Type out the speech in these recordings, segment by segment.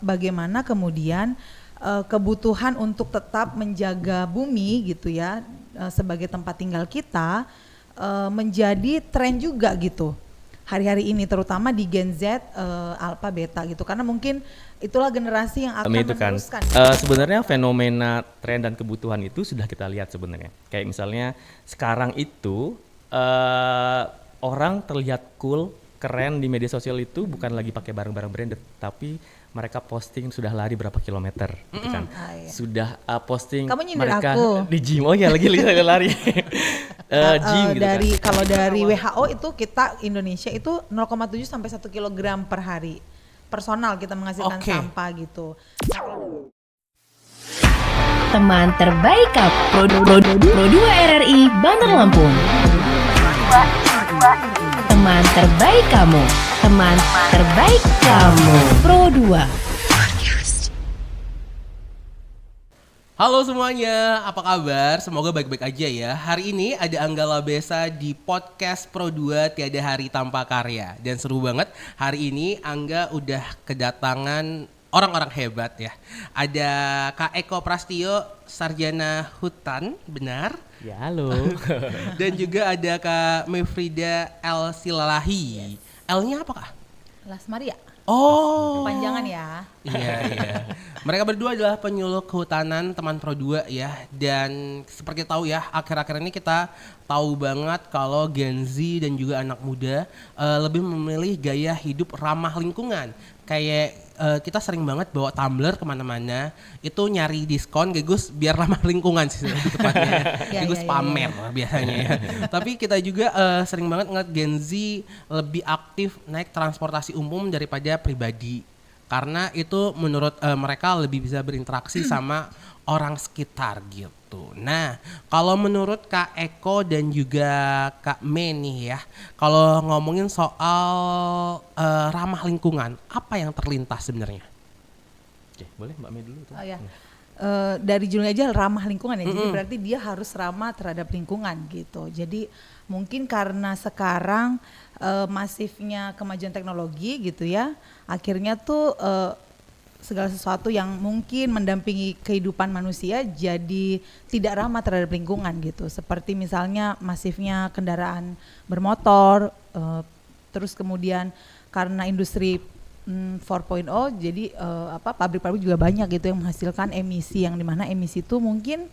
bagaimana kemudian kebutuhan untuk tetap menjaga bumi gitu ya sebagai tempat tinggal kita menjadi tren juga gitu hari-hari ini, terutama di Gen Z, Alpha, Beta gitu, karena mungkin itulah generasi yang akan meneruskan. Sebenarnya fenomena tren dan kebutuhan itu sudah kita lihat sebenarnya. Kayak misalnya sekarang itu orang terlihat cool, keren di media sosial itu bukan lagi pakai barang-barang branded, tapi mereka posting sudah lari berapa kilometer, gitu kan. Iya. Sudah posting mereka di gym. Oh ya, lagi lari. Gym gitu Kalau dari WHO itu kita Indonesia itu 0,7 sampai 1 kilogram per hari personal kita menghasilkan sampah gitu. Teman terbaik Pro2 RRI Bandar Lampung. Teman terbaik kamu, teman terbaik kamu. Pro2. Halo semuanya, apa kabar? Semoga baik-baik aja ya. Hari ini ada Angga Labesa di podcast Pro2 Tiada Hari Tanpa Karya. Dan seru banget, hari ini Angga udah kedatangan orang-orang hebat ya. Ada Kak Eko Prastio, Sarjana Hutan, benar? Ya, halo. Dan juga ada Kak Mefrida El Silalahi. L-nya apa Kak? Las Maria. Oh, panjangan ya. Iya. Mereka berdua adalah penyuluh kehutanan teman Pro2 ya. Dan seperti tahu ya, akhir-akhir ini kita tahu banget kalau Gen Z dan juga anak muda lebih memilih gaya hidup ramah lingkungan. Kayak kita sering banget bawa tumbler kemana-mana, itu nyari diskon Gus biar ramah lingkungan sih lebih tepatnya. Gus pamer biasanya ya. Tapi kita juga sering banget ngeliat Gen Z lebih aktif naik transportasi umum daripada pribadi. Karena itu menurut mereka lebih bisa berinteraksi sama orang sekitar gitu. Nah, kalau menurut Kak Eko dan juga Kak Me nih ya, kalau ngomongin soal ramah lingkungan, apa yang terlintas sebenarnya? Oke, boleh Mbak Me dulu tuh. Oh ya. Dari judulnya aja ramah lingkungan ya, jadi berarti dia harus ramah terhadap lingkungan gitu. Jadi mungkin karena sekarang masifnya kemajuan teknologi gitu ya, akhirnya tuh segala sesuatu yang mungkin mendampingi kehidupan manusia jadi tidak ramah terhadap lingkungan gitu. Seperti misalnya masifnya kendaraan bermotor, terus kemudian karena industri 4.0 jadi pabrik-pabrik juga banyak gitu yang menghasilkan emisi, yang dimana emisi itu mungkin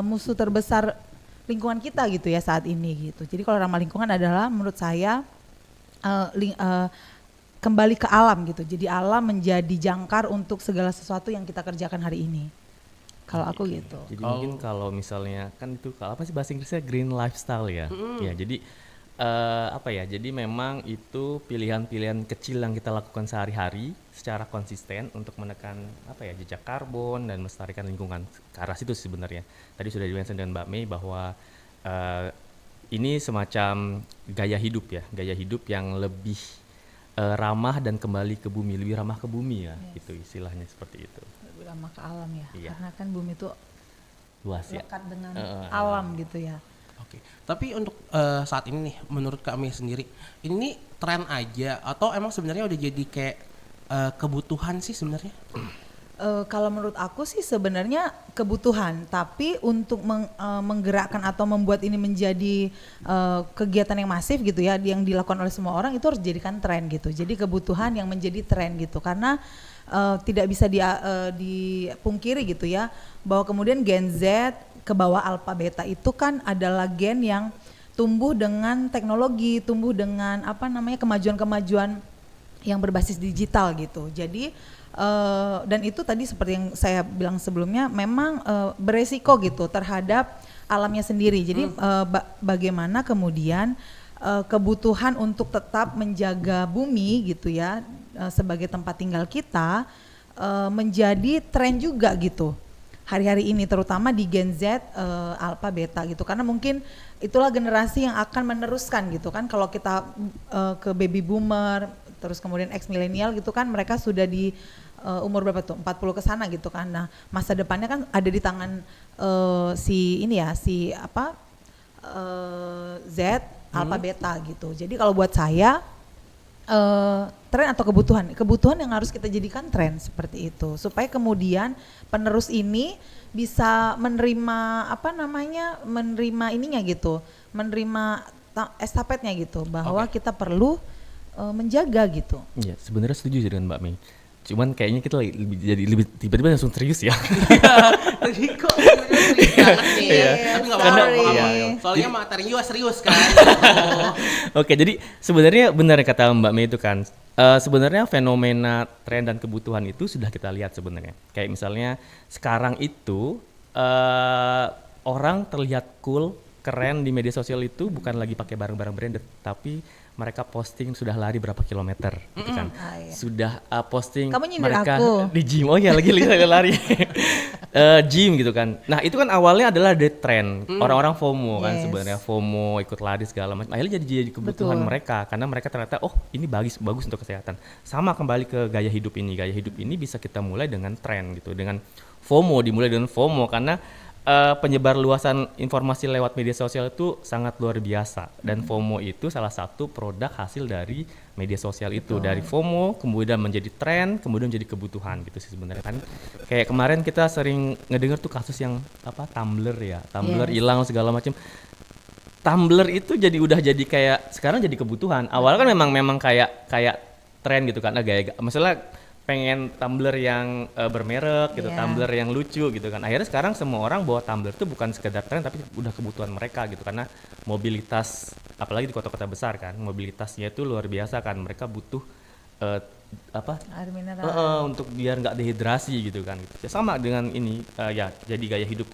musuh terbesar lingkungan kita gitu ya saat ini gitu. Jadi kalau ramah lingkungan adalah menurut saya kembali ke alam gitu. Jadi alam menjadi jangkar untuk segala sesuatu yang kita kerjakan hari ini. Kalau aku gitu. Jadi mungkin kalau misalnya kan itu apa sih bahasa Inggrisnya green lifestyle ya. Ya jadi jadi memang itu pilihan-pilihan kecil yang kita lakukan sehari-hari secara konsisten untuk menekan jejak karbon dan melestarikan lingkungan ke arah situ sebenarnya. Tadi sudah di-mention dengan Mbak Mei bahwa ini semacam gaya hidup yang lebih ramah dan kembali ke bumi, lebih ramah ke bumi ya, gitu istilahnya seperti itu. Lebih ramah ke alam ya, iya. Karena kan bumi itu luas ya, lekat dengan alam gitu ya. Oke, tapi untuk saat ini nih, menurut kami sendiri, ini tren aja atau emang sebenarnya udah jadi kayak kebutuhan sih sebenarnya? Kalau menurut aku sih sebenarnya kebutuhan, tapi untuk menggerakkan atau membuat ini menjadi kegiatan yang masif gitu ya, yang dilakukan oleh semua orang, itu harus dijadikan tren gitu. Jadi kebutuhan yang menjadi tren gitu, karena tidak bisa dipungkiri gitu ya, bahwa kemudian Gen Z ke bawah Alpha Beta itu kan adalah gen yang tumbuh dengan teknologi, tumbuh dengan kemajuan-kemajuan yang berbasis digital gitu. Jadi dan itu tadi seperti yang saya bilang sebelumnya memang beresiko gitu terhadap alamnya sendiri. Jadi bagaimana kemudian kebutuhan untuk tetap menjaga bumi gitu ya sebagai tempat tinggal kita menjadi tren juga gitu hari-hari ini, terutama di Gen Z, Alpha, Beta gitu, karena mungkin itulah generasi yang akan meneruskan gitu kan. Kalau kita ke baby boomer terus kemudian ex milenial gitu kan, mereka sudah di umur berapa tuh 40 ke sana gitu kan. Nah masa depannya kan ada di tangan Z, Alpha, Beta gitu. Jadi kalau buat saya tren atau kebutuhan yang harus kita jadikan tren seperti itu, supaya kemudian penerus ini bisa menerima menerima ininya gitu, menerima estafetnya gitu, bahwa kita perlu menjaga gitu. Iya, sebenarnya setuju sih dengan Mbak Mei. Cuman kayaknya kita lebih tiba-tiba langsung serius ya. Tadi kok serius banget nih. Tapi nggak apa-apa. Soalnya materi juga serius kan. Oke, jadi sebenarnya benar kata Mbak Mei itu kan. Sebenarnya fenomena tren dan kebutuhan itu sudah kita lihat sebenarnya. Kayak misalnya sekarang itu orang terlihat cool, keren di media sosial itu bukan lagi pakai barang-barang branded, tapi mereka posting sudah lari berapa kilometer gitu kan. Iya. Sudah posting Kamu nyindir mereka aku. di gym. Oh ya, lagi lari. Gym gitu kan. Nah, itu kan awalnya adalah dari tren. Orang-orang FOMO kan sebenarnya, FOMO ikut lari segala macam. Akhirnya jadi kebutuhan mereka karena mereka ternyata ini bagus untuk kesehatan. Sama kembali ke gaya hidup ini. Gaya hidup ini bisa kita mulai dengan tren gitu. Dengan FOMO, dimulai dengan FOMO karena penyebar luasan informasi lewat media sosial itu sangat luar biasa, dan FOMO itu salah satu produk hasil dari media sosial itu. Dari FOMO kemudian menjadi tren, kemudian menjadi kebutuhan gitu sih sebenarnya kan. Kayak kemarin kita sering ngedengar tuh kasus yang Tumblr ya, Tumblr hilang segala macam. Tumblr itu udah jadi kayak sekarang jadi kebutuhan. Awalnya kan memang kayak tren gitu kan, gaya masalah pengen Tumblr yang bermerek gitu, Tumblr yang lucu gitu kan. Akhirnya sekarang semua orang bawa Tumblr itu bukan sekedar tren tapi udah kebutuhan mereka gitu, karena mobilitas apalagi di kota-kota besar kan, mobilitasnya itu luar biasa kan. Mereka butuh air mineral untuk biar nggak dehidrasi gitu kan. Ya, sama dengan ini jadi gaya hidup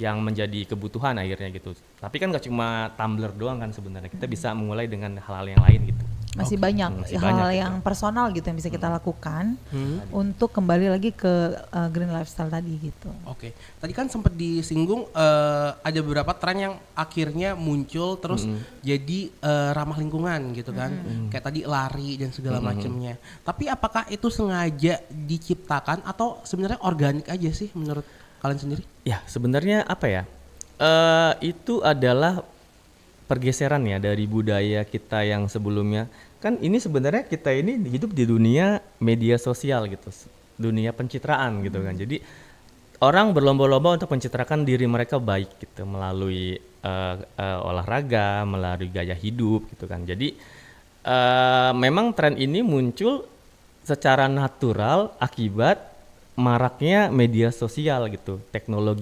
yang menjadi kebutuhan akhirnya gitu. Tapi kan nggak cuma Tumblr doang kan sebenarnya, kita bisa memulai dengan hal-hal yang lain gitu. masih banyak hal-hal yang personal gitu yang bisa kita lakukan untuk kembali lagi ke green lifestyle tadi gitu. Oke, tadi kan sempat disinggung ada beberapa tren yang akhirnya muncul terus jadi ramah lingkungan gitu kan, kayak tadi lari dan segala macamnya. Tapi apakah itu sengaja diciptakan atau sebenarnya organik aja sih menurut kalian sendiri? Ya sebenarnya itu adalah pergeseran ya dari budaya kita yang sebelumnya. Kan ini sebenarnya kita ini hidup di dunia media sosial gitu, dunia pencitraan gitu kan. Jadi orang berlomba-lomba untuk mencitrakan diri mereka baik gitu melalui olahraga, melalui gaya hidup gitu kan. Jadi memang tren ini muncul secara natural akibat maraknya media sosial gitu,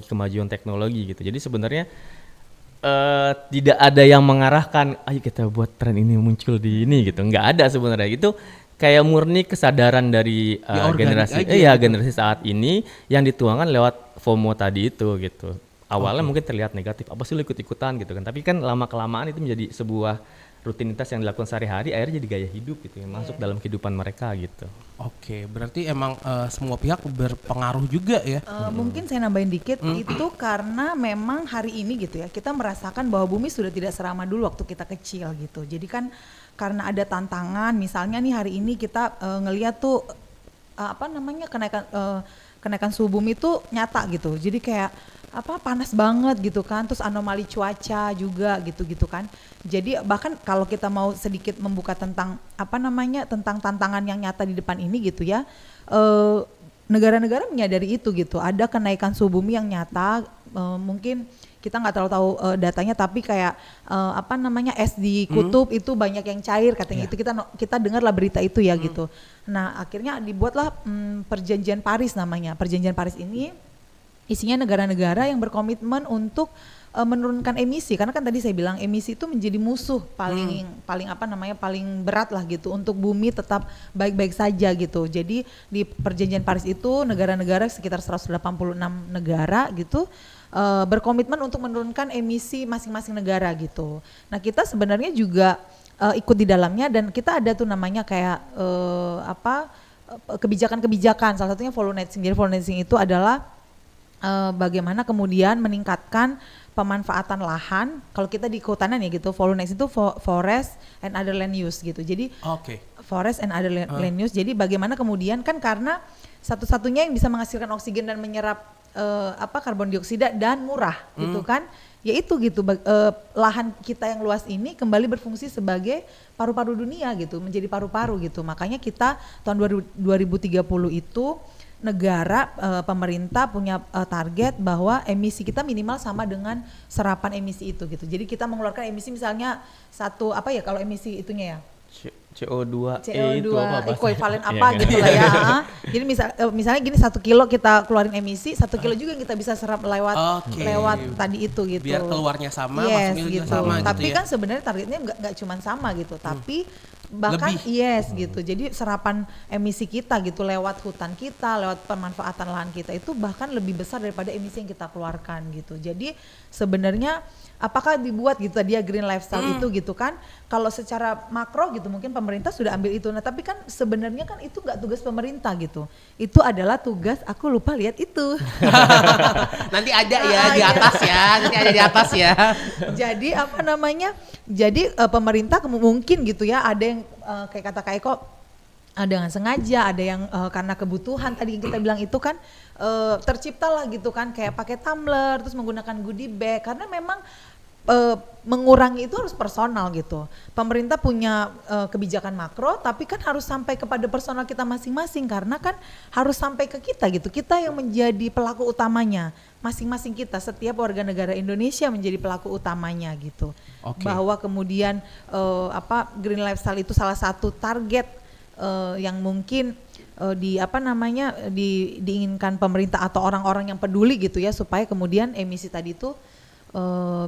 kemajuan teknologi gitu. Jadi sebenarnya tidak ada yang mengarahkan, ayo kita buat tren ini muncul di ini gitu. Nggak ada sebenarnya. Itu kayak murni kesadaran dari generasi saat ini yang dituangkan lewat FOMO tadi itu gitu. Awalnya mungkin terlihat negatif, apa sih lu ikut-ikutan gitu kan. Tapi kan lama-kelamaan itu menjadi sebuah rutinitas yang dilakukan sehari-hari, akhirnya jadi gaya hidup gitu yang masuk dalam kehidupan mereka gitu. Oke, berarti emang semua pihak berpengaruh juga ya. Mungkin saya nambahin dikit, itu karena memang hari ini gitu ya, kita merasakan bahwa bumi sudah tidak seramah dulu waktu kita kecil gitu. Jadi kan karena ada tantangan, misalnya nih hari ini kita ngelihat tuh kenaikan suhu bumi itu nyata gitu. Jadi kayak panas banget gitu kan, terus anomali cuaca juga gitu kan. Jadi bahkan kalau kita mau sedikit membuka tentang tentang tantangan yang nyata di depan ini gitu ya, negara-negara menyadari itu gitu. Ada kenaikan suhu bumi yang nyata, mungkin kita nggak terlalu tahu datanya, tapi kayak es di kutub itu banyak yang cair katanya. Itu kita dengarlah berita itu ya gitu. Nah akhirnya dibuatlah perjanjian Paris namanya. Perjanjian Paris ini isinya negara-negara yang berkomitmen untuk menurunkan emisi, karena kan tadi saya bilang emisi itu menjadi musuh paling berat lah gitu untuk bumi tetap baik-baik saja gitu. Jadi di perjanjian Paris itu negara-negara sekitar 186 negara gitu berkomitmen untuk menurunkan emisi masing-masing negara gitu. Nah kita sebenarnya juga ikut di dalamnya, dan kita ada tuh namanya kayak kebijakan-kebijakan, salah satunya volunteering. Jadi volunteering itu adalah bagaimana kemudian meningkatkan pemanfaatan lahan. Kalau kita di kehutanan ya gitu, volunteering itu forest and other land use gitu. Jadi forest and other land use. Jadi bagaimana kemudian kan karena satu-satunya yang bisa menghasilkan oksigen dan menyerap karbon dioksida dan murah gitu kan. Yaitu gitu lahan kita yang luas ini kembali berfungsi sebagai paru-paru dunia gitu, menjadi paru-paru gitu. Makanya kita tahun 2030 itu negara pemerintah punya target bahwa emisi kita minimal sama dengan serapan emisi itu gitu. Jadi kita mengeluarkan emisi misalnya kalau emisi itunya ya CO2 itu apa ekuivalen bahasanya? apa Iya, gitu lah ya. Jadi misalnya gini 1 kilo kita keluarin emisi, 1 kilo juga yang kita bisa serap lewat tadi itu gitu. Biar keluarnya sama, yes, masuknya gitu. juga sama Tapi gitu ya. kan sebenarnya targetnya nggak cuma sama gitu, tapi bahkan gitu. Jadi serapan emisi kita gitu lewat hutan kita, lewat pemanfaatan lahan kita itu bahkan lebih besar daripada emisi yang kita keluarkan gitu. Jadi sebenarnya apakah dibuat gitu tadi ya green lifestyle itu gitu kan? Kalau secara makro gitu mungkin pemerintah sudah ambil itu. Nah tapi kan sebenarnya kan itu nggak tugas pemerintah gitu. Itu adalah tugas, aku lupa lihat itu. Nanti ada ya di atas ya, nanti ada di atas ya. Jadi Jadi pemerintah mungkin gitu ya, ada yang kayak kata Kak Eko, ada yang sengaja, ada yang karena kebutuhan tadi yang kita bilang itu kan terciptalah gitu kan, kayak pakai tumbler terus menggunakan goodie bag karena memang mengurangi itu harus personal gitu. Pemerintah punya kebijakan makro, tapi kan harus sampai kepada personal kita masing-masing karena kan harus sampai ke kita gitu. Kita yang menjadi pelaku utamanya, masing-masing kita, setiap warga negara Indonesia menjadi pelaku utamanya gitu. Bahwa kemudian green lifestyle itu salah satu target yang mungkin diinginkan pemerintah atau orang-orang yang peduli gitu ya, supaya kemudian emisi tadi itu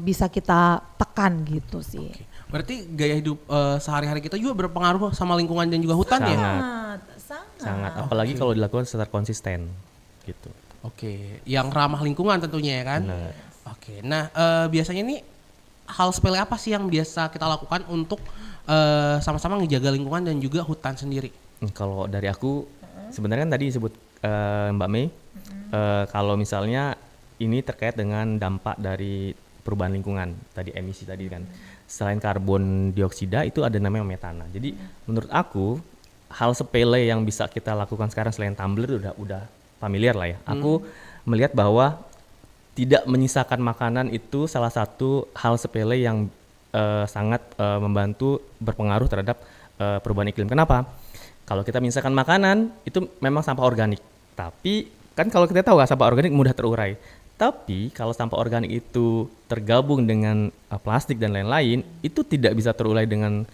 bisa kita tekan gitu sih. Berarti gaya hidup sehari-hari kita juga berpengaruh sama lingkungan dan juga hutan ya? Sangat. Apalagi kalau dilakukan secara konsisten gitu. Yang ramah lingkungan tentunya ya kan? Benar. Nah biasanya nih hal sepele apa sih yang biasa kita lakukan untuk sama-sama ngejaga lingkungan dan juga hutan sendiri? Kalau dari aku sebenarnya kan tadi disebut Mbak Mei, kalau misalnya ini terkait dengan dampak dari perubahan lingkungan tadi, emisi tadi kan. Selain karbon dioksida itu ada namanya metana. Jadi menurut aku hal sepele yang bisa kita lakukan sekarang selain tumbler udah familiar lah ya. Aku melihat bahwa tidak menyisakan makanan itu salah satu hal sepele yang sangat membantu berpengaruh terhadap perubahan iklim. Kenapa? Kalau kita menyisakan makanan itu memang sampah organik. Tapi kan kalau kita tahu sampah organik mudah terurai. Tapi kalau sampah organik itu tergabung dengan plastik dan lain-lain, itu tidak bisa terurai dengan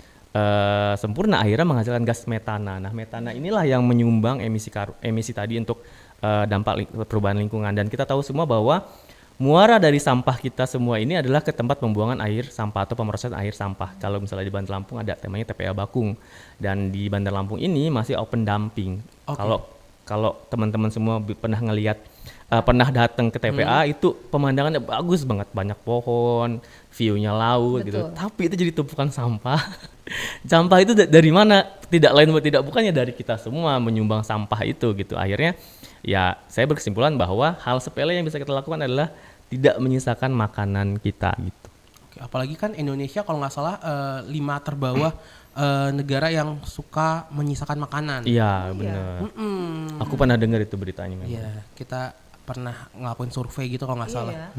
sempurna, akhirnya menghasilkan gas metana. Nah, metana inilah yang menyumbang emisi tadi untuk dampak perubahan lingkungan. Dan kita tahu semua bahwa muara dari sampah kita semua ini adalah ke tempat pembuangan air sampah atau pemrosesan air sampah. Kalau misalnya di Bandar Lampung ada namanya TPA Bakung, dan di Bandar Lampung ini masih open dumping. Kalau teman-teman semua pernah datang ke TPA itu pemandangannya bagus banget, banyak pohon, view-nya laut. Betul. Gitu. Tapi itu jadi tumpukan sampah. Sampah itu dari mana? Tidak lain tidak bukannya dari kita semua menyumbang sampah itu gitu. Akhirnya ya saya berkesimpulan bahwa hal sepele yang bisa kita lakukan adalah tidak menyisakan makanan kita gitu. Apalagi kan Indonesia kalau nggak salah 5 terbawah negara yang suka menyisakan makanan. Iya benar. Aku pernah dengar itu beritanya memang. Iya, kita pernah ngelakuin survei gitu kalau nggak salah.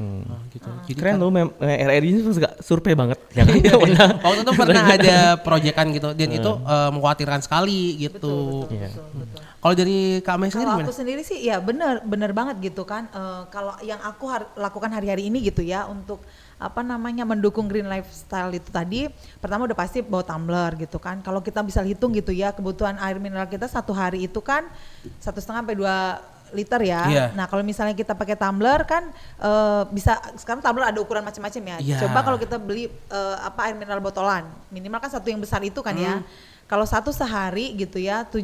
Gitu. Jadi Keren kan, loh, RRI ini survei banget. waktu itu pernah ada proyekan gitu dan itu mengkhawatirkan sekali gitu. Betul. Kalau dari Kak Mei sendiri Kalau gimana? aku sendiri sih ya benar banget gitu kan. Kalau yang aku lakukan hari-hari ini gitu ya untuk mendukung green lifestyle itu tadi, pertama udah pasti bawa tumbler gitu kan. Kalau kita bisa hitung gitu ya, kebutuhan air mineral kita satu hari itu kan 1,5 sampai 2 liter ya. Yeah. Nah kalau misalnya kita pakai tumbler kan bisa, sekarang tumbler ada ukuran macam-macam ya. Yeah. Coba kalau kita beli air mineral botolan, minimal kan satu yang besar itu kan ya. Kalau satu sehari gitu ya, 7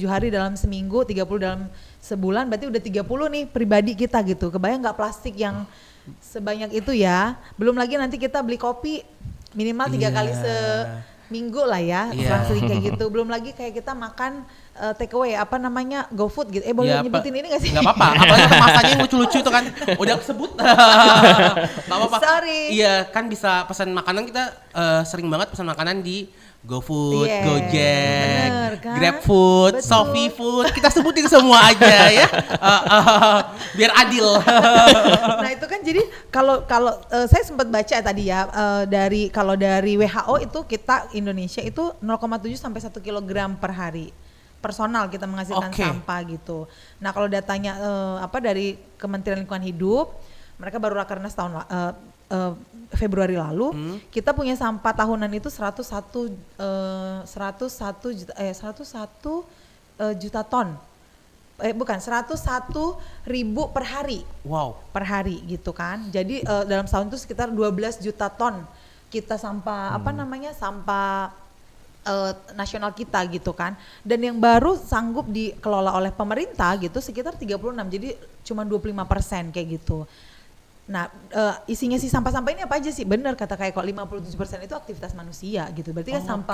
hari dalam seminggu, 30 dalam sebulan, berarti udah 30 nih pribadi kita gitu. Kebayang nggak plastik yang sebanyak itu ya? Belum lagi nanti kita beli kopi minimal 3 kali seminggu lah ya, kayak gitu. Belum lagi kayak kita makan take away apa namanya GoFood gitu. Boleh Ya, nyebutin ini gak sih? Nggak apa-apa, apalagi kemasannya yang lucu-lucu itu kan udah kesebut. Nggak apa-apa. Sorry. Iya, kan bisa pesan makanan, kita sering banget pesan makanan di GoFood, Iya, Gojek, bener kan? GrabFood, Betul. Shopee Food, kita sebutin semua aja ya, biar adil. Nah itu kan jadi kalau saya sempat baca tadi ya dari WHO itu kita Indonesia itu 0,7 sampai 1 kilogram per hari personal kita menghasilkan Oke. sampah gitu. Nah kalau datanya dari Kementerian Lingkungan Hidup, mereka baru rakernas Februari lalu, kita punya sampah tahunan itu 101 juta ton. Bukan 101 ribu per hari. Wow. Per hari gitu kan. Jadi dalam setahun itu sekitar 12 juta ton kita sampah sampah nasional kita gitu kan. Dan yang baru sanggup dikelola oleh pemerintah gitu sekitar 36. Jadi cuma 25% kayak gitu. Nah, isinya si sampah-sampah ini apa aja sih? Bener kata kayak kok 57% itu aktivitas manusia gitu. Berarti kan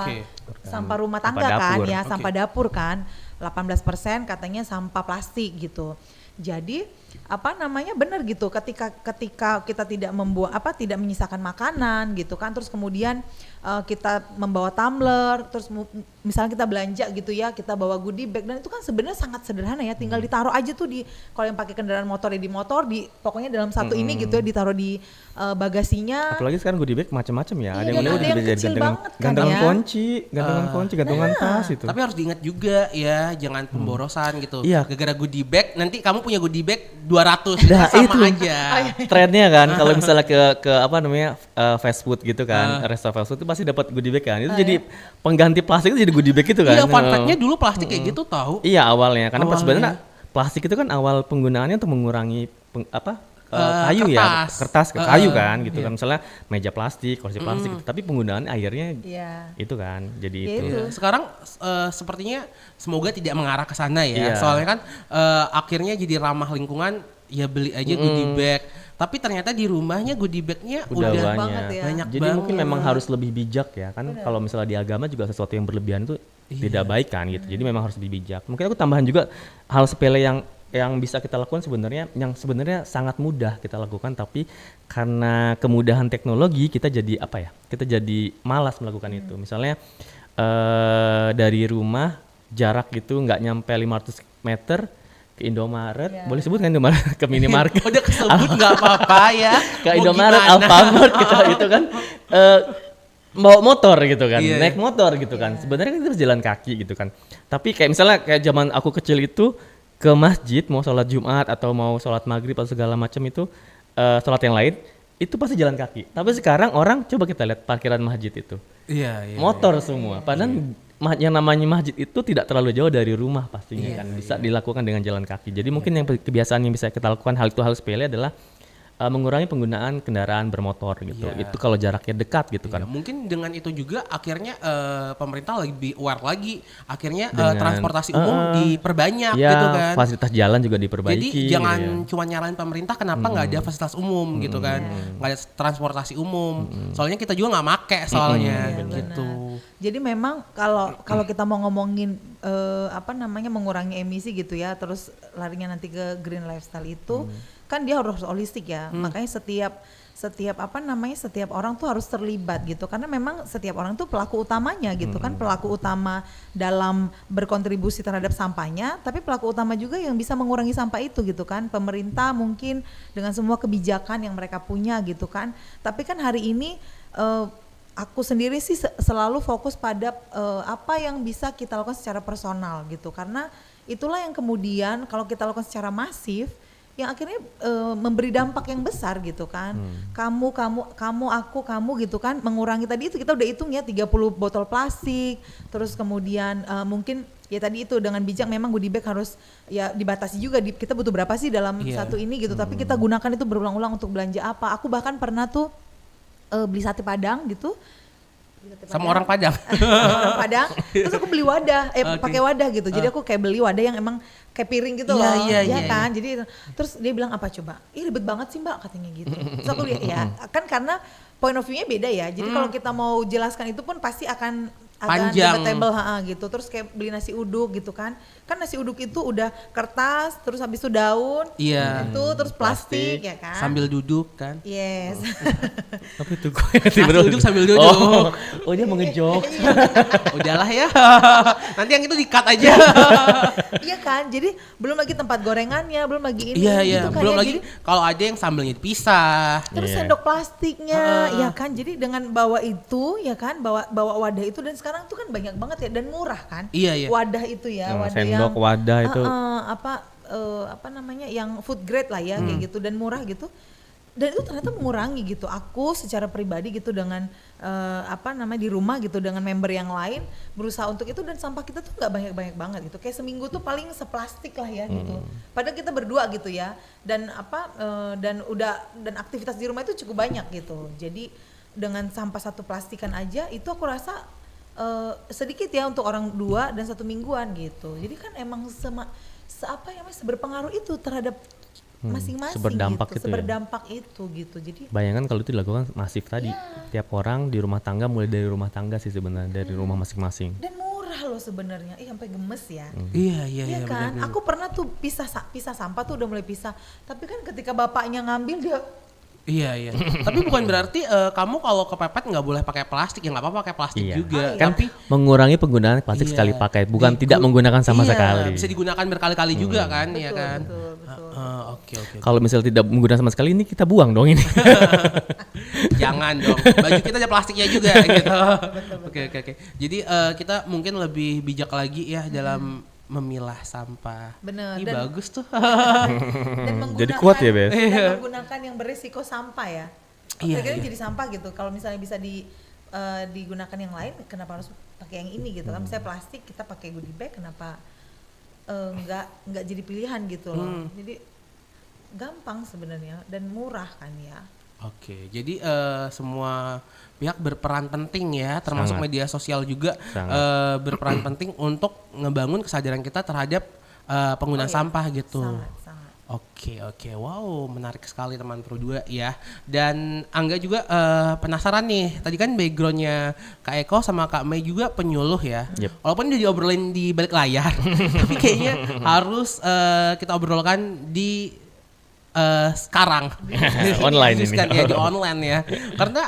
sampah rumah tangga Sampah kan dapur. ya, sampah dapur kan. 18% katanya sampah plastik gitu. Jadi benar gitu ketika kita tidak tidak menyisakan makanan gitu kan, terus kemudian kita membawa tumbler, terus misalnya kita belanja gitu ya, kita bawa goodie bag, dan itu kan sebenarnya sangat sederhana ya, tinggal ditaruh aja tuh kalau yang pakai kendaraan motor ya di motor, pokoknya dalam satu ini gitu ya, ditaruh di bagasinya. Apalagi sekarang goodie bag macam-macam ya. Iya, ada yang dan udah ada yang jadi kecil banget kan gantungan ya. kunci, gantungan tas itu. Tapi harus diingat juga ya, jangan pemborosan gitu. Iya. Gara-gara goodie bag, nanti kamu punya goodie bag 200, Nah, sama itu. aja. Trennya kan kalau misalnya ke fast food gitu kan, restoran fast food itu pasti dapat goodie bag kan. Itu jadi pengganti plastik itu jadi goodie bag gitu kan. Iya, fun fact-nya dulu plastik kayak gitu tahu. Iya awalnya karena Awalnya. sebenarnya plastik itu kan awal penggunaannya untuk mengurangi kayu ya, kertas kayu kan gitu kan, misalnya meja plastik, kursi plastik gitu. Tapi penggunaan akhirnya Iya. itu kan jadi Ya itu. itu. Sekarang sepertinya semoga tidak mengarah ke sana ya. Iya. Soalnya kan akhirnya jadi ramah lingkungan, ya beli aja goodie bag. Tapi ternyata di rumahnya goodie bagnya Udah udah banyak. banget ya. banyak Jadi banget. mungkin memang harus lebih bijak ya kan, kalau misalnya di agama juga sesuatu yang berlebihan itu tidak baik kan gitu. Jadi memang harus lebih bijak. Mungkin aku tambahan juga hal sepele yang bisa kita lakukan sebenarnya, yang sebenarnya sangat mudah kita lakukan, tapi karena kemudahan teknologi kita jadi kita jadi malas melakukan itu. Misalnya dari rumah jarak gitu nggak nyampe 500 meter ke Indomaret, boleh sebut kan Indomaret, ke minimarket, Udah kesebut nggak apa-apa ya. ke Mau Indomaret, gimana? Alfamart kita itu kan bawa motor gitu kan, Iya. naik motor gitu kan. Sebenarnya kan kita harus jalan kaki gitu kan. Tapi kayak misalnya kayak zaman aku kecil itu ke masjid mau sholat Jumat atau mau sholat maghrib atau segala macam itu sholat yang lain itu pasti jalan kaki. Tapi sekarang orang coba kita lihat parkiran masjid itu Iya, iya. motor semua. Padahal yang namanya masjid itu tidak terlalu jauh dari rumah pastinya kan, bisa dilakukan dengan jalan kaki. Jadi mungkin yang kebiasaan yang bisa kita lakukan hal sepele adalah mengurangi penggunaan kendaraan bermotor gitu. Iya. Itu kalau jaraknya dekat gitu Ya, kan. mungkin dengan itu juga akhirnya pemerintah lebih aware lagi, akhirnya Dengan, transportasi umum diperbanyak Ya, gitu kan. fasilitas jalan juga diperbaiki. Jadi jangan ya. cuma nyalain pemerintah kenapa nggak ada fasilitas umum gitu kan, nggak ada transportasi umum. Soalnya kita juga nggak make soalnya gitu. Jadi memang kalau kita mau ngomongin mengurangi emisi gitu ya, terus larinya nanti ke green lifestyle itu kan dia harus holistik ya. Makanya setiap orang tuh harus terlibat gitu, karena memang setiap orang tuh pelaku utamanya gitu kan, pelaku utama dalam berkontribusi terhadap sampahnya, tapi pelaku utama juga yang bisa mengurangi sampah itu gitu kan. Pemerintah mungkin dengan semua kebijakan yang mereka punya gitu kan, tapi kan hari ini aku sendiri sih selalu fokus pada apa yang bisa kita lakukan secara personal gitu, karena itulah yang kemudian kalau kita lakukan secara masif yang akhirnya memberi dampak yang besar gitu kan. Kamu gitu kan, mengurangi tadi itu kita udah hitung ya 30 botol plastik, terus kemudian mungkin ya tadi itu dengan bijak memang goodie bag harus ya dibatasi juga, kita butuh berapa sih dalam satu ini gitu, tapi kita gunakan itu berulang-ulang untuk belanja apa. Aku bahkan pernah tuh beli sate Padang gitu. Sama orang Padang. Orang Padang, terus aku beli wadah, pakai wadah gitu. Jadi aku kayak beli wadah yang emang kayak piring gitu loh, Iya, kan. Jadi terus dia bilang apa coba? Ih ribet banget sih Mbak katanya gitu. Terus aku lihat ya kan karena point of view-nya beda ya. Jadi kalau kita mau jelaskan itu pun pasti akan Panjang. debatable gitu. Terus kayak beli nasi uduk gitu kan. Kan nasi uduk itu udah kertas, terus habis itu daun, Iya. itu terus plastik ya kan. Sambil duduk kan. Yes. Tapi itu Nasi uduk sambil duduk. Oh dia mengejok. Udahlah ya. Nanti yang itu di-cut aja. Iya kan. Jadi belum lagi tempat gorengannya, belum lagi ini Iya, gitu kan belum ya. lagi Jadi, kalau ada yang sambelnya dipisah. terus Iya. sendok plastiknya ya kan. Jadi dengan bawa itu ya kan, bawa wadah itu, dan sekarang tuh kan banyak banget ya dan murah kan. Iya. Wadah itu ya, wadah Sendok, wadah itu. apa namanya, yang food grade lah ya kayak gitu, dan murah gitu. Dan itu ternyata mengurangi gitu. Aku secara pribadi gitu dengan di rumah gitu dengan member yang lain berusaha untuk itu, dan sampah kita tuh nggak banyak banget gitu. Kayak seminggu tuh paling seplastik lah ya gitu. Padahal kita berdua gitu ya. Dan dan aktivitas di rumah itu cukup banyak gitu. Jadi dengan sampah satu plastikan aja itu aku rasa sedikit ya untuk orang 2 dan 1 mingguan gitu. Jadi kan emang seberpengaruh itu terhadap masing-masing seberdampak gitu, itu ya. seberdampak itu gitu. Jadi Bayangkan kalau itu dilakukan masif tadi. Tiap orang di rumah tangga, mulai dari rumah tangga sih sebenarnya, dari rumah masing-masing. dan murah loh sebenarnya. Sampai gemes ya. Iya, Iya kan? benar. Aku pernah tuh pisah sampah tuh udah mulai pisah. Tapi kan ketika bapaknya ngambil dia Iya. Tapi bukan berarti kamu kalau kepepet nggak boleh pakai plastik, ya nggak apa-apa pakai plastik Iya. juga. Kan Tapi mengurangi penggunaan plastik iya, sekali pakai, bukan tidak menggunakan sama iya, sekali. bisa digunakan berkali-kali juga kan, ya kan? betul. Oke. Kalau misalnya tidak menggunakan sama sekali, ini kita buang dong ini. Jangan dong. Baju kita ada plastiknya juga gitu. Oke. Jadi kita mungkin lebih bijak lagi ya dalam memilah sampah. Bener. Ih, Dan- bagus tuh. dan menggunakan, Jadi kuat ya, Bes? dan menggunakan yang berisiko sampah ya. Iya, Kira-kira iya. jadi sampah gitu. Kalau misalnya bisa digunakan yang lain, kenapa harus pakai yang ini gitu kan? Misalnya plastik kita pakai goodie bag, kenapa nggak jadi pilihan gitu loh. Jadi gampang sebenarnya dan murah kan ya. Oke, jadi semua pihak berperan penting ya, termasuk Sangat. media sosial juga Sangat. berperan penting untuk ngebangun kesadaran kita terhadap penggunaan Oh iya, sampah gitu. Sangat. Oke, wow, menarik sekali teman Pro 2 ya. Dan Angga juga penasaran nih, tadi kan backgroundnya Kak Eko sama Kak Mei juga penyuluh ya. Yep. Walaupun udah diobrolin di balik layar, tapi kayaknya harus kita obrolkan di sekarang Online ini. Dikhususkan ya di online ya, karena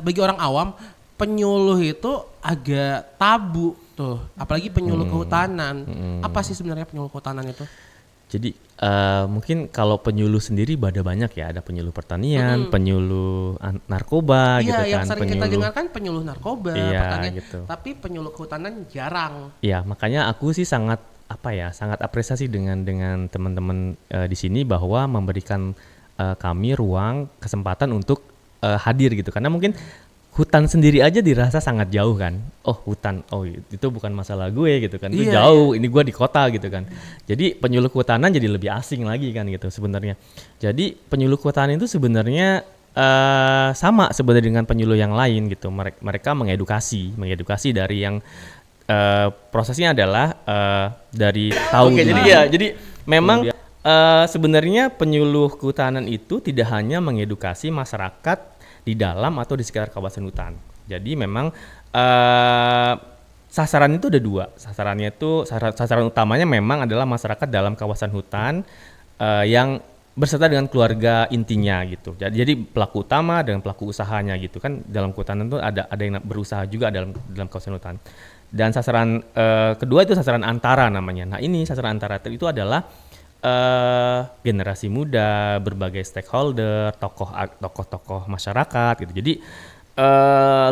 bagi orang awam penyuluh itu agak tabu tuh, apalagi penyuluh kehutanan. Apa sih sebenarnya penyuluh kehutanan itu? Jadi mungkin kalau penyuluh sendiri ada banyak ya, ada penyuluh pertanian, penyuluh narkoba gitu Iya, kan, yang sering kita dengar kan penyuluh narkoba, Iya, pertanian, gitu. tapi penyuluh kehutanan jarang. Ya, makanya aku sih sangat sangat apresiasi dengan teman-teman di sini bahwa memberikan kami ruang kesempatan untuk hadir gitu, karena mungkin hutan sendiri aja dirasa sangat jauh kan. Oh, hutan, oh itu bukan masalah gue gitu kan, itu Iya, jauh, ini gue di kota gitu kan. Jadi penyuluh kehutanan jadi lebih asing lagi kan gitu sebenarnya. Jadi penyuluh kehutanan itu sebenarnya sama sebenarnya dengan penyuluh yang lain gitu. Mereka mengedukasi dari yang prosesnya adalah dari tahu. Oke, jadi memang sebenarnya penyuluh kehutanan itu tidak hanya mengedukasi masyarakat di dalam atau di sekitar kawasan hutan. Jadi memang sasaran itu ada 2. Sasarannya itu sasaran utamanya memang adalah masyarakat dalam kawasan hutan yang berserta dengan keluarga intinya gitu. Jadi pelaku utama dan pelaku usahanya gitu kan, dalam kehutanan itu ada yang berusaha juga dalam kawasan hutan. Dan sasaran kedua itu sasaran antara namanya. Nah, ini sasaran antara itu adalah generasi muda, berbagai stakeholder, tokoh-tokoh masyarakat gitu. Jadi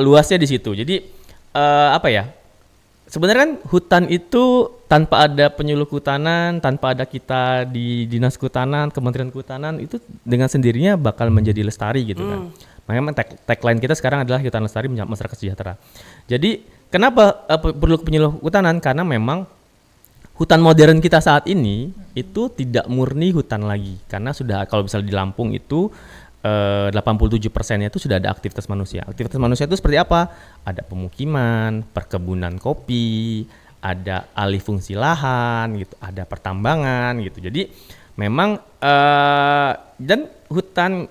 luasnya di situ. Jadi sebenarnya kan hutan itu tanpa ada penyuluh kehutanan, tanpa ada kita di Dinas Kehutanan, Kementerian Kehutanan, itu dengan sendirinya bakal menjadi lestari gitu kan. Makanya tagline kita sekarang adalah hutan lestari masyarakat sejahtera. Jadi kenapa perlu penyuluh kehutanan? Karena memang hutan modern kita saat ini itu tidak murni hutan lagi, karena sudah, kalau misalnya di Lampung itu 87%-nya itu sudah ada aktivitas manusia. Aktivitas manusia itu seperti apa? Ada pemukiman, perkebunan kopi, ada alih fungsi lahan gitu, ada pertambangan gitu. Jadi memang dan hutan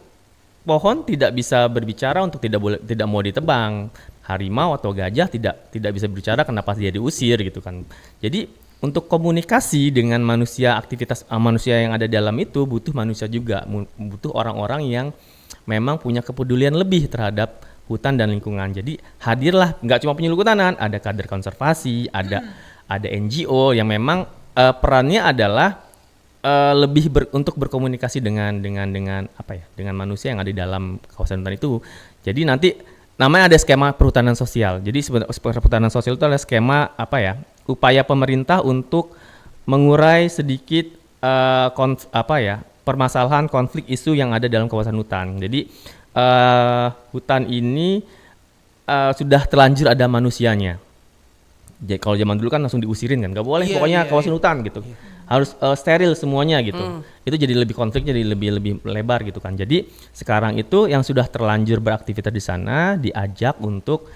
pohon tidak bisa berbicara untuk tidak mau ditebang. harimau atau gajah tidak bisa berbicara, kenapa dia diusir gitu kan. Jadi untuk komunikasi dengan manusia, aktivitas manusia yang ada dalam itu butuh manusia juga, butuh orang-orang yang memang punya kepedulian lebih terhadap hutan dan lingkungan. Jadi hadirlah nggak cuma penyuluh kehutanan, ada kader konservasi, ada NGO yang memang perannya adalah lebih untuk berkomunikasi dengan apa ya, dengan manusia yang ada di dalam kawasan hutan itu. Jadi nanti namanya ada skema perhutanan sosial. Jadi sebenarnya perhutanan sosial itu adalah skema apa ya, upaya pemerintah untuk mengurai sedikit permasalahan konflik isu yang ada dalam kawasan hutan. Jadi hutan ini sudah terlanjur ada manusianya. Jadi kalau zaman dulu kan langsung diusirin kan, nggak boleh pokoknya kawasan hutan gitu, harus steril semuanya gitu. Itu jadi lebih konflik, jadi lebih lebar gitu kan. Jadi sekarang itu yang sudah terlanjur beraktivitas di sana diajak untuk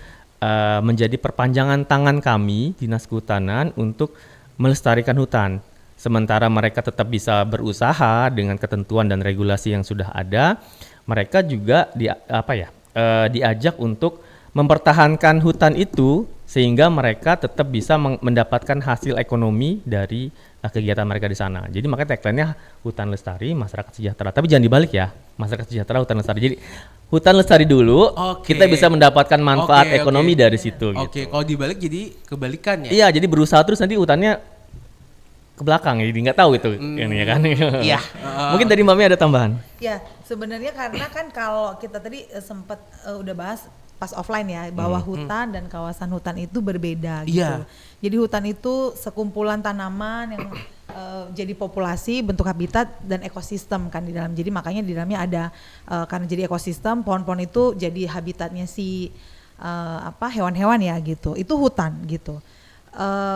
menjadi perpanjangan tangan kami Dinas Kehutanan untuk melestarikan hutan. Sementara mereka tetap bisa berusaha dengan ketentuan dan regulasi yang sudah ada, mereka juga diajak untuk mempertahankan hutan itu sehingga mereka tetap bisa mendapatkan hasil ekonomi dari kegiatan mereka di sana. Jadi makanya tagline-nya hutan lestari, masyarakat sejahtera. Tapi jangan dibalik ya, masyarakat sejahtera, hutan lestari. Jadi hutan lestari dulu, kita bisa mendapatkan manfaat ekonomi dari situ. Oke, kalau dibalik jadi kebalikan ya? Iya, jadi berusaha terus nanti hutannya ke belakang, jadi nggak tahu itu ini ya kan. Iya. Mungkin dari Mami ada tambahan. Ya, sebenarnya karena kan kalau kita tadi sempat udah bahas pas offline ya, bahwa hutan dan kawasan hutan itu berbeda gitu. Jadi hutan itu sekumpulan tanaman yang jadi populasi, bentuk habitat dan ekosistem kan di dalam. Jadi makanya di dalamnya ada karena jadi ekosistem, pohon-pohon itu jadi habitatnya si hewan-hewan ya gitu. Itu hutan gitu.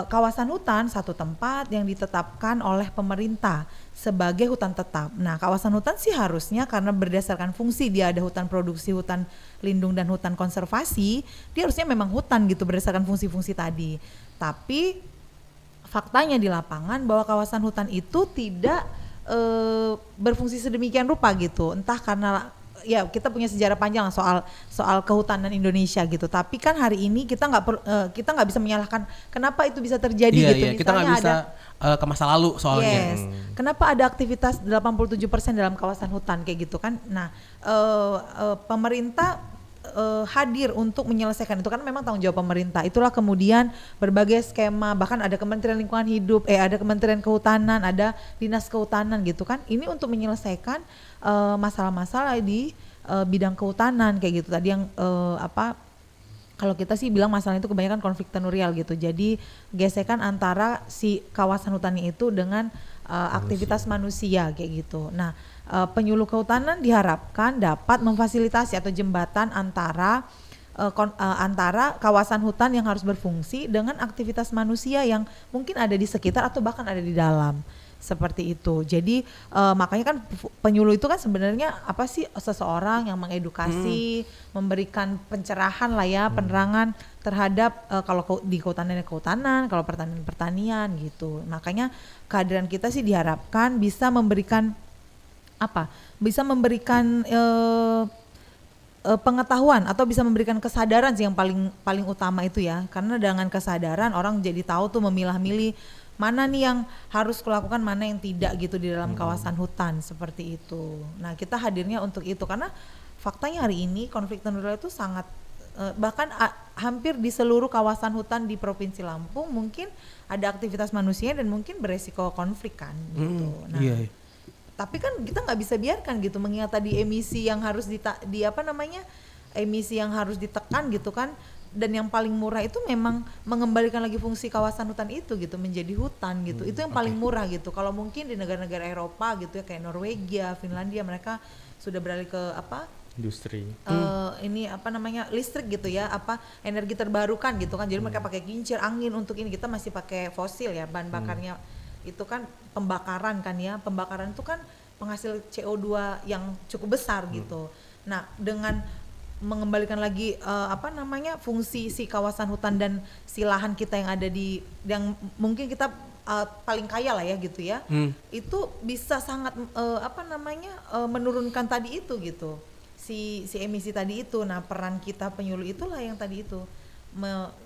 Kawasan hutan satu tempat yang ditetapkan oleh pemerintah sebagai hutan tetap. Nah, kawasan hutan sih harusnya karena berdasarkan fungsi dia ada hutan produksi, hutan lindung dan hutan konservasi, dia harusnya memang hutan gitu berdasarkan fungsi-fungsi tadi. Tapi faktanya di lapangan bahwa kawasan hutan itu tidak berfungsi sedemikian rupa gitu. Entah karena ya kita punya sejarah panjang soal kehutanan Indonesia gitu. Tapi kan hari ini kita nggak bisa menyalahkan kenapa itu bisa terjadi gitu. Iya, kita nggak bisa ke masa lalu soalnya. Kenapa ada aktivitas 87% dalam kawasan hutan kayak gitu kan? Nah, pemerintah hadir untuk menyelesaikan itu kan memang tanggung jawab pemerintah. Itulah kemudian berbagai skema, bahkan ada Kementerian Lingkungan Hidup, ada Kementerian Kehutanan, ada Dinas Kehutanan gitu kan. Ini untuk menyelesaikan masalah-masalah di bidang kehutanan kayak gitu tadi yang kalau kita sih bilang masalah itu kebanyakan konflik tenurial gitu. Jadi gesekan antara si kawasan hutannya itu dengan aktivitas manusia kayak gitu. Nah, penyuluh kehutanan diharapkan dapat memfasilitasi atau jembatan antara kawasan hutan yang harus berfungsi dengan aktivitas manusia yang mungkin ada di sekitar atau bahkan ada di dalam. Seperti itu. Jadi makanya kan penyuluh itu kan sebenarnya apa sih, seseorang yang mengedukasi, memberikan pencerahan lah ya, penerangan terhadap kalau di kehutanan, kalau pertanian gitu. Makanya kehadiran kita sih diharapkan bisa memberikan pengetahuan atau bisa memberikan kesadaran sih yang paling utama itu ya. Karena dengan kesadaran orang jadi tahu tuh memilah-milih mana nih yang harus kulakukan, mana yang tidak gitu di dalam kawasan hutan seperti itu. Nah, kita hadirnya untuk itu karena faktanya hari ini konflik tenurial itu sangat bahkan hampir di seluruh kawasan hutan di Provinsi Lampung mungkin ada aktivitas manusia dan mungkin beresiko konflik kan gitu. Nah, tapi kan kita nggak bisa biarkan gitu, mengingat tadi emisi yang harus emisi yang harus ditekan gitu kan. Dan yang paling murah itu memang mengembalikan lagi fungsi kawasan hutan itu gitu menjadi hutan gitu. Itu yang paling murah gitu. Kalau mungkin di negara-negara Eropa gitu ya kayak Norwegia, Finlandia, mereka sudah beralih ke industri. Listrik gitu ya, energi terbarukan gitu kan. Jadi mereka pakai kincir angin untuk ini, kita masih pakai fosil ya, bahan bakarnya itu kan pembakaran kan ya. Pembakaran itu kan penghasil CO2 yang cukup besar gitu. Nah, dengan mengembalikan lagi fungsi si kawasan hutan dan si lahan kita yang ada yang mungkin kita paling kaya lah ya gitu ya, itu bisa sangat menurunkan tadi itu gitu. si emisi tadi itu. Nah, peran kita penyuluh itulah yang tadi itu.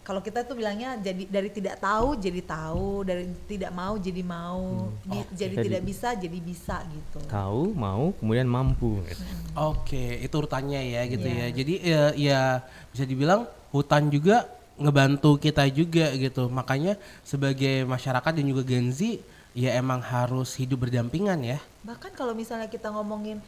Kalau kita tuh bilangnya jadi dari tidak tahu jadi tahu, dari tidak mau jadi mau, jadi tidak bisa jadi bisa gitu. Tahu, mau, kemudian mampu. Gitu. Oke, itu urutannya ya gitu Iya. ya. Jadi ya bisa dibilang hutan juga ngebantu kita juga gitu. Makanya sebagai masyarakat dan juga Gen Z ya emang harus hidup berdampingan ya. Bahkan kalau misalnya kita ngomongin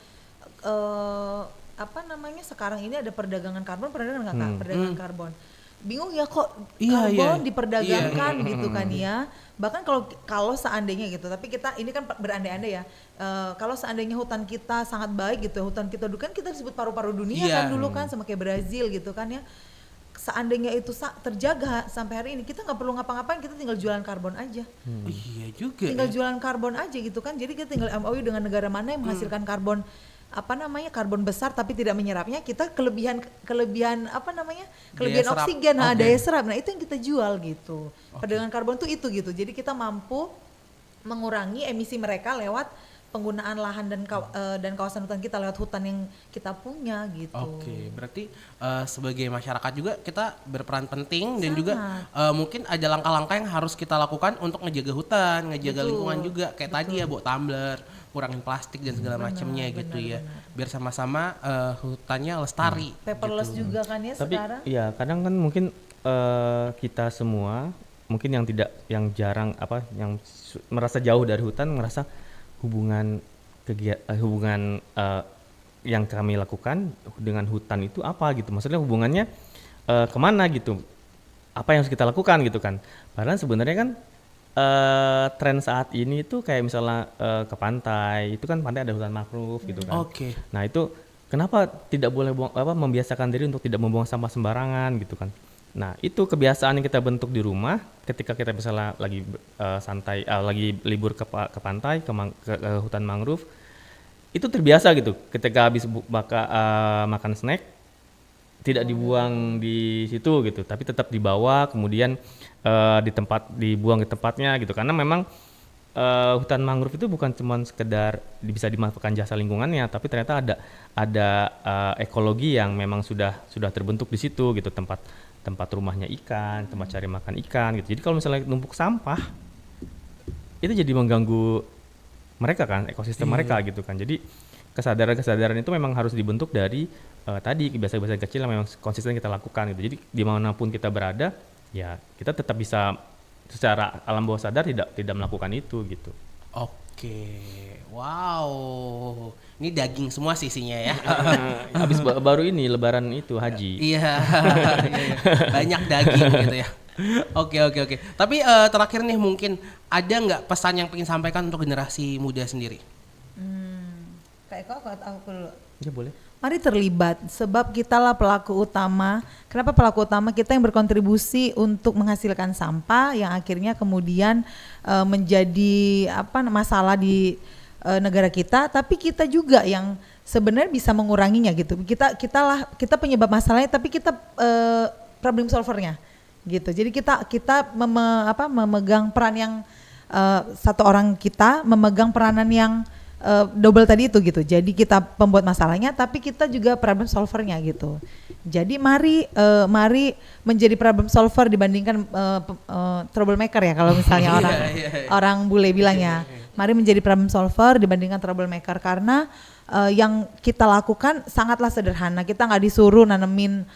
apa namanya sekarang ini ada perdagangan karbon, pernah dengar nggak Kak? Perdagangan karbon. Bingung ya kok Iya, karbon iya. diperdagangkan gitu kan ya. Bahkan kalau seandainya gitu, tapi kita ini kan berandai-andai ya. Kalau seandainya hutan kita sangat baik gitu, hutan kita dulu kan kita disebut paru-paru dunia Iya. kan dulu kan sama kayak Brazil gitu kan ya. Seandainya itu terjaga sampai hari ini kita nggak perlu ngapa-ngapain, kita tinggal jualan karbon aja. Iya juga. Tinggal ya. jualan karbon aja gitu kan. Jadi kita tinggal MOU dengan negara mana yang menghasilkan karbon apa namanya karbon besar tapi tidak menyerapnya, kita kelebihan apa namanya kelebihan Daya serap. oksigen, Oke. daya serap. Nah itu yang kita jual gitu. Perdagangan karbon tuh itu gitu. Jadi kita mampu mengurangi emisi mereka lewat penggunaan lahan dan kawasan hutan kita, lewat hutan yang kita punya gitu. Oke, berarti sebagai masyarakat juga kita berperan penting dan juga mungkin ada langkah-langkah yang harus kita lakukan untuk ngejaga hutan, ngejaga Betul, lingkungan juga. Kayak tadi ya bawa tumbler, kurangin plastik dan segala macamnya gitu ya. Biar sama-sama hutannya lestari. Paperless juga kan ya Tapi sekarang. ya kadang kan mungkin kita semua mungkin yang jarang yang merasa jauh dari hutan merasa hubungan yang kami lakukan dengan hutan itu apa gitu, maksudnya hubungannya kemana gitu, apa yang harus kita lakukan gitu kan. Padahal sebenarnya kan tren saat ini itu kayak misalnya ke pantai, itu kan pantai ada hutan mangrove gitu kan. Oke. Nah itu kenapa tidak boleh membiasakan diri untuk tidak membuang sampah sembarangan gitu kan. Nah itu kebiasaan yang kita bentuk di rumah ketika kita misalnya lagi santai, lagi libur ke pantai, ke hutan mangrove, itu terbiasa gitu. Ketika habis makan snack tidak dibuang di situ gitu, tapi tetap dibawa kemudian dibuang di tempatnya gitu. Karena memang hutan mangrove itu bukan cuma sekedar bisa dimanfaatkan jasa lingkungannya, tapi ternyata ada ekologi yang memang sudah terbentuk di situ gitu, tempat rumahnya ikan, tempat cari makan ikan gitu. Jadi kalau misalnya numpuk sampah itu jadi mengganggu mereka kan, ekosistem mereka gitu kan. Jadi kesadaran itu memang harus dibentuk dari tadi kebiasaan-kebiasaan kecil yang memang konsisten kita lakukan gitu. Jadi dimanapun kita berada ya kita tetap bisa secara alam bawah sadar tidak melakukan itu gitu. Oke. Wow. Ini daging semua sisinya ya. Habis baru ini lebaran itu haji. Iya. Banyak daging gitu ya. Oke. Tapi terakhir nih mungkin ada nggak pesan yang pengen sampaikan untuk generasi muda sendiri? Kayak kau aku dulu. Ya boleh. Mari terlibat, sebab kitalah pelaku utama. Kenapa pelaku utama? Kita yang berkontribusi untuk menghasilkan sampah yang akhirnya kemudian menjadi masalah di negara kita, tapi kita juga yang sebenarnya bisa menguranginya gitu. Kita penyebab masalahnya, tapi kita problem solvernya gitu. Jadi kita memegang peran yang satu orang kita memegang peranan yang double tadi itu gitu. Jadi kita pembuat masalahnya, tapi kita juga problem solvernya gitu. Jadi mari menjadi problem solver dibandingkan troublemaker ya kalau misalnya orang bule bilangnya. Mari menjadi problem solver dibandingkan troublemaker, karena yang kita lakukan sangatlah sederhana. Kita nggak disuruh nanemin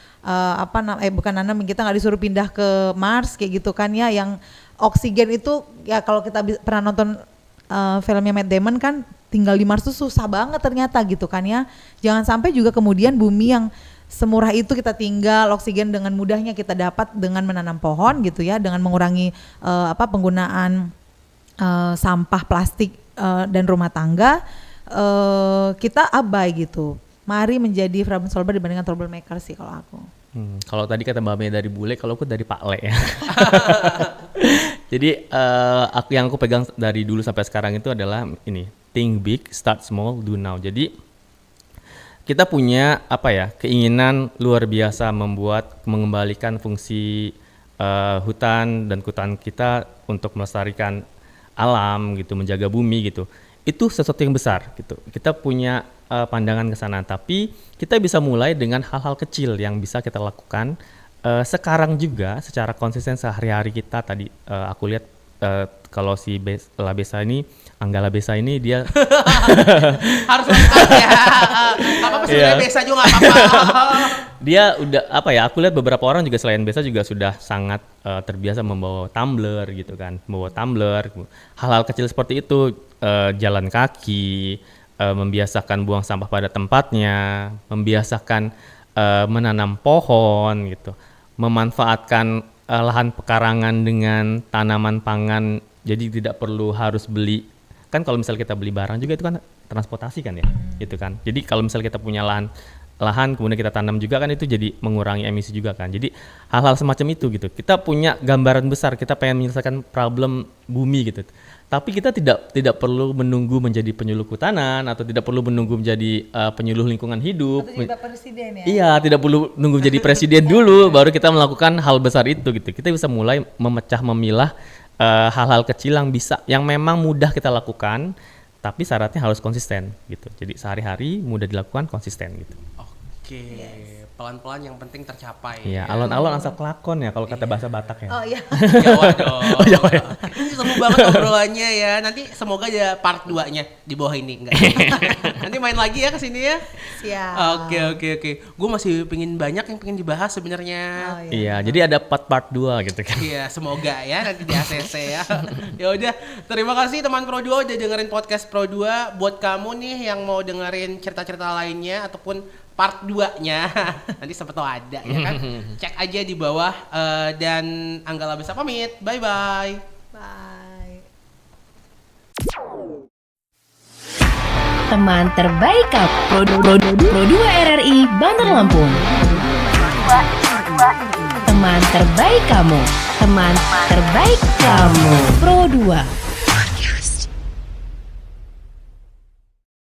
kita nggak disuruh pindah ke Mars kayak gitu kan ya. Yang oksigen itu ya kalau kita pernah nonton filmnya Matt Damon kan, tinggal di Mars tuh susah banget ternyata gitu kan ya. Jangan sampai juga kemudian bumi yang semurah itu kita tinggal, oksigen dengan mudahnya kita dapat dengan menanam pohon gitu ya, dengan mengurangi penggunaan sampah plastik dan rumah tangga, kita abai gitu. Mari menjadi problem solver dibandingkan troublemaker sih kalau aku. Kalau tadi kata Mbak Mei dari bule, kalau aku dari Pak Le ya. Jadi yang aku pegang dari dulu sampai sekarang itu adalah ini, think big, start small, do now. Jadi kita punya keinginan luar biasa mengembalikan fungsi hutan dan hutan kita untuk melestarikan alam gitu, menjaga bumi gitu. Itu sesuatu yang besar gitu. Kita punya pandangan ke sana, tapi kita bisa mulai dengan hal-hal kecil yang bisa kita lakukan sekarang juga secara konsisten sehari-hari kita. Tadi aku lihat kalau si Labesa ini, Angga Labesa ini dia Harus lengkap ya. Apa sebenarnya Besa juga nggak apa-apa. dia udah apa ya, aku lihat beberapa orang juga selain Besa juga sudah sangat terbiasa membawa tumbler gitu kan, membawa tumbler, hal-hal kecil seperti itu, jalan kaki, membiasakan buang sampah pada tempatnya, membiasakan menanam pohon gitu, memanfaatkan lahan pekarangan dengan tanaman pangan, jadi tidak perlu harus beli. Kan kalau misalnya kita beli barang juga itu kan transportasi kan ya, gitu kan. Jadi kalau misalnya kita punya lahan kemudian kita tanam juga kan itu jadi mengurangi emisi juga kan. Jadi hal-hal semacam itu gitu. Kita punya gambaran besar, kita pengen menyelesaikan problem bumi gitu. Tapi kita tidak perlu menunggu menjadi penyuluh kehutanan atau tidak perlu menunggu menjadi penyuluh lingkungan hidup. Atau juga presiden ya. Iya, tidak perlu nunggu menjadi presiden dulu baru kita melakukan hal besar itu gitu. Kita bisa mulai memilah hal-hal kecil yang memang mudah kita lakukan, tapi syaratnya harus konsisten gitu. Jadi sehari-hari mudah dilakukan, konsisten gitu. Oke, pelan-pelan yang penting tercapai. Iya, alon-alon asal kelakon ya kalau kata bahasa Batak ya. Oh iya. Jawa dong. Oh, Jawa ya. Ini seru banget obrolannya ya. Nanti semoga ada part 2-nya di bawah ini. Enggak. Nanti main lagi ya ke sini ya. Siap. Oke. Gue masih pengen banyak yang pengen dibahas sebenarnya. Oh, iya. Iya, jadi ada part 2 gitu kan. Iya, semoga ya nanti di ACC ya. Ya udah, terima kasih teman Pro 2 udah dengerin podcast Pro 2. Buat kamu nih yang mau dengerin cerita-cerita lainnya ataupun part 2-nya nanti siapa tahu ada ya kan. Cek aja di bawah dan Angga Labesa pamit. Bye bye. Bye. Teman terbaik kamu. Pro 2 RRI Bandar Lampung. Teman terbaik kamu. Teman terbaik kamu. Pro 2.